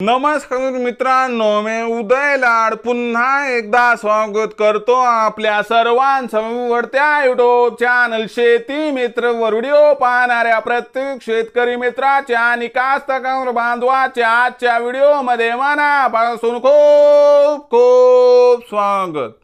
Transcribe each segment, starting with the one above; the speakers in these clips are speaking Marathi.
नमस्कार मित्रांनो, मी उदय लाड पुन्हा एकदा स्वागत करतो आपल्या सर्वांसमोरच्या युट्यूब चॅनल शेती मित्र वर व्हिडिओ पाहणाऱ्या प्रत्येक शेतकरी मित्राच्या आणि कास्तकार बांधवाच्या आजच्या व्हिडिओ मध्ये मनापासून खूप खूप स्वागत।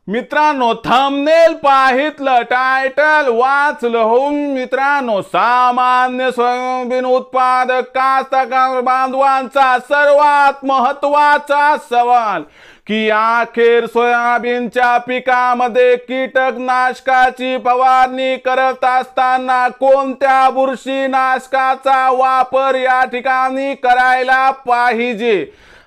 मित्रांनो, थंबनेल पाहितलं, टायटल वाचलं होऊन मित्रांनो, सामान्य सोयाबीन उत्पादक कास्तकार बांधवांचा सर्वात महत्त्वाचा सवाल की अखेर सोयाबीनच्या पिकामध्ये कीटकनाशकाची फवारणी करत असताना कोणत्या बुरशीनाशकाचा वापर या ठिकाणी करायला पाहिजे,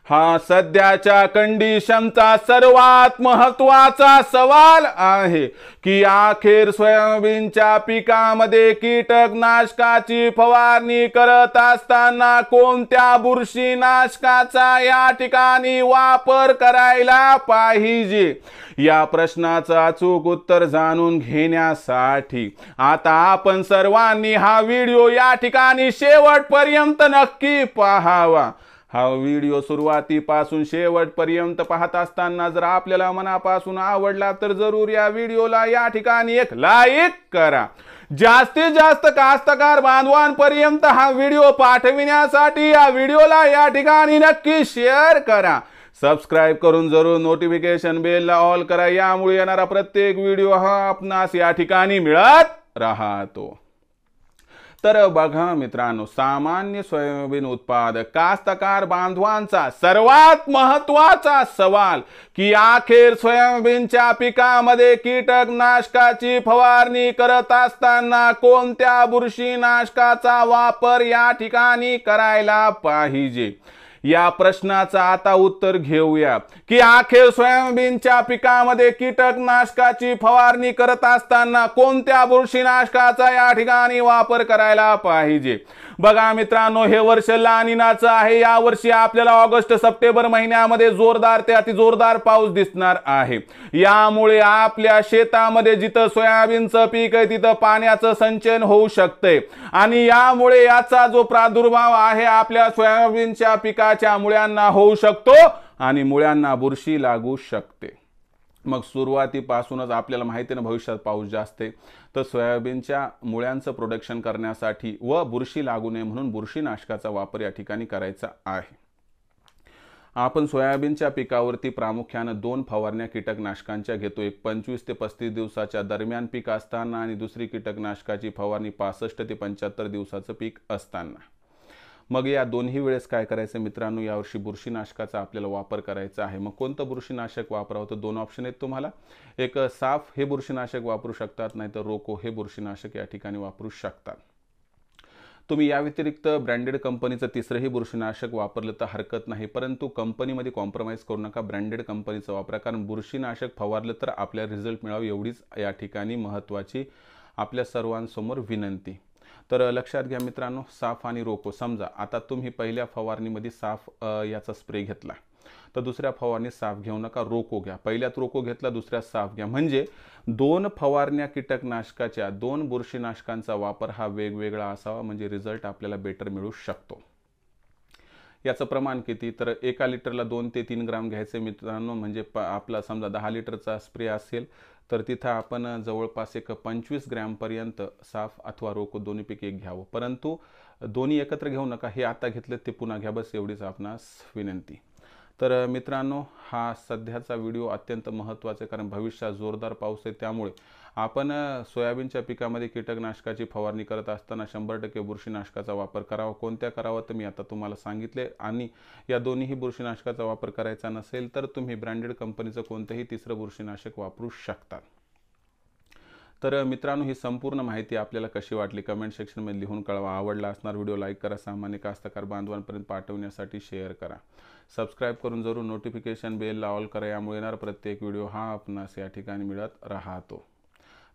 हा सध्याच्या कंडिशनचा सर्वात महत्त्वाचा सवाल आहे की अखेर सोयाबीनच्या पिकामध्ये कीटकनाशकाची फवारणी करत असताना कोणत्या बुरशीनाशकाचा या ठिकाणी वापर करायला पाहिजे। या प्रश्नाचं अचूक उत्तर जाणून घेण्यासाठी आता आपण सर्वांनी हा व्हिडिओ या ठिकाणी शेवटपर्यंत नक्की पाहावा। हा व्हिडिओ सुरुवातीपासून शेवटपर्यंत पाहत असताना जर आपल्याला मनापासून आवडला तर जरूर या व्हिडिओला या ठिकाणी एक लाईक करा। जास्तीत जास्त कास्तकार बांधवांपर्यंत हा व्हिडिओ पाठविण्यासाठी या व्हिडिओला या ठिकाणी नक्की शेअर करा। सबस्क्राइब करून जरूर नोटिफिकेशन बेलला ऑल करा, यामुळे येणारा प्रत्येक व्हिडिओ हा आपणास या ठिकाणी मिळत राहतो। तर बघा मित्रांनो, सामान्य सोयाबीन उत्पादक कास्तकार बांधवांचा सर्वात महत्त्वाचा सवाल की अखेर सोयाबीनच्या पिकामध्ये कीटकनाशकाची फवारणी करत असताना कोणत्या बुरशीनाशकाचा वापर या ठिकाणी करायला पाहिजे। या प्रश्नाचं आता उत्तर घेऊया की अखेर सोयाबीनच्या पिकामध्ये कीटकनाशकाची फवारणी करत असताना कोणत्या बुरशीनाशकाचा या ठिकाणी वापर करायला पाहिजे। बघा मित्रांनो, हे वर्ष लानिनाचं आहे। या वर्षी आपल्याला ऑगस्ट सप्टेंबर महिन्यामध्ये जोरदार ते अतिजोरदार पाऊस दिसणार आहे। यामुळे आपल्या शेतामध्ये जिथं सोयाबीनचं पीक आहे तिथं पाण्याचं संचयन होऊ शकते आणि यामुळे याचा जो प्रादुर्भाव आहे आपल्या सोयाबीनच्या पिकाच्या मुळ्यांना होऊ शकतो आणि मुळ्यांना बुरशी लागू शकते। मग सुरुवातीपासूनच आपल्याला माहिती आहे ना, भविष्यात पाऊस जास्त आहे तर सोयाबीनच्या मुळ्यांचं प्रोडक्शन करण्यासाठी व बुरशी लागू नये म्हणून बुरशीनाशकाचा वापर या ठिकाणी करायचा आहे। आपण सोयाबीनच्या पिकावरती प्रामुख्याने 2 फवारण्या कीटकनाशकांच्या घेतो, एक 25 ते 35 दिवसाच्या दरम्यान पीक असताना आणि दुसरी कीटकनाशकाची फवारणी 65 ते 75 दिवसाचं पीक असताना। मग या दोन्ही वेळेस काय करायचं मित्रांनो, यावर्षी बुरशीनाशकाचा आपल्याला वापर करायचा आहे। मग कोणतं बुरशीनाशक वापरावं तर 2 ऑप्शन आहेत तुम्हाला, एक साफ हे बुरशीनाशक वापरू शकतात, नाहीतर रोको हे बुरशीनाशक या ठिकाणी वापरू शकतात। तुम्ही या व्यतिरिक्त ब्रँडेड कंपनीचं तिसरंही बुरशीनाशक वापरलं तर हरकत नाही, परंतु कंपनीमध्ये कॉम्प्रोमाइज करू नका, ब्रँडेड कंपनीचं वापरा, कारण बुरशीनाशक फवारलं तर आपल्याला रिझल्ट मिळावं एवढीच या ठिकाणी महत्त्वाची आपल्या सर्वांसमोर विनंती। तर लक्षात घ्या मित्रांनो, साफ आणि रोको, समजा आता तुम्ही पहिल्या फवारणीमध्ये साफ याचा स्प्रे घेतला तर दुसऱ्या फवारणीत साफ घेऊ नका, रोको घ्या। पहिल्यात रोको घेतला, दुसऱ्यात साफ घ्या, म्हणजे 2 फवारण्या कीटकनाशकाच्या 2 बुरशीनाशकांचा वापर हा वेगवेगळा असावा, म्हणजे रिझल्ट आपल्याला बेटर मिळू शकतो। याचं प्रमाण किती तर 1 लिटरला 2 ते 3 ग्राम घ्यायचे मित्रांनो, म्हणजे आपला समजा 10 लिटरचा स्प्रे असेल तर तिथं आपण जवळपास एक 25 ग्रॅमपर्यंत साफ अथवा रोको दोन्हीपैकी एक घ्यावं, परंतु दोन्ही एकत्र घेऊ नका, हे आता घेतलं ते पुन्हा घ्या, बस एवढीच आपणास विनंती। तर मित्रांनो, हा सध्याचा व्हिडिओ अत्यंत महत्त्वाचा आहे, कारण भविष्यात जोरदार पाऊस आहे, त्यामुळे आपण सोयाबीनच्या पिकामध्ये कीटकनाशकाची फवारणी करत असताना 100% बुरशीनाशकाचा वापर करावा। कोणत्या करावा तर मी आता तुम्हाला सांगितले, आणि या दोन्हीही बुरशीनाशकाचा वापर करायचा नसेल तर तुम्ही ब्रँडेड कंपनीचं कोणतंही तिसरं बुरशीनाशक वापरू शकता। तर मित्रांनो, ही संपूर्ण माहिती आपल्याला कशी वाटली कमेंट सेक्शनमध्ये लिहून कळवा। आवडला असणार व्हिडिओ लाईक करा, सामान्य कास्तकार बांधवांपर्यंत पाठवण्यासाठी शेअर करा, सबस्क्राइब करून जरूर नोटिफिकेशन बेलला ऑल करा, यामुळे येणारा प्रत्येक व्हिडिओ हा आपणास या ठिकाणी मिळत राहतो।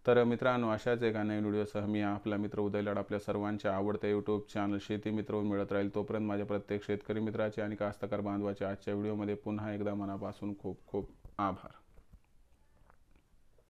तर मित्रांनो, अशाच एका नवीन व्हिडिओसह मी आपला मित्र उदय लाड आपल्या सर्वांच्या आवडत्या यूट्यूब चॅनल शेती मित्रवर मिळत राहील। तोपर्यंत माझ्या प्रत्येक शेतकरी मित्राचे आणि कास्तकार बांधवाचे आजच्या व्हिडिओमध्ये पुन्हा एकदा मनापासून खूप खूप आभार।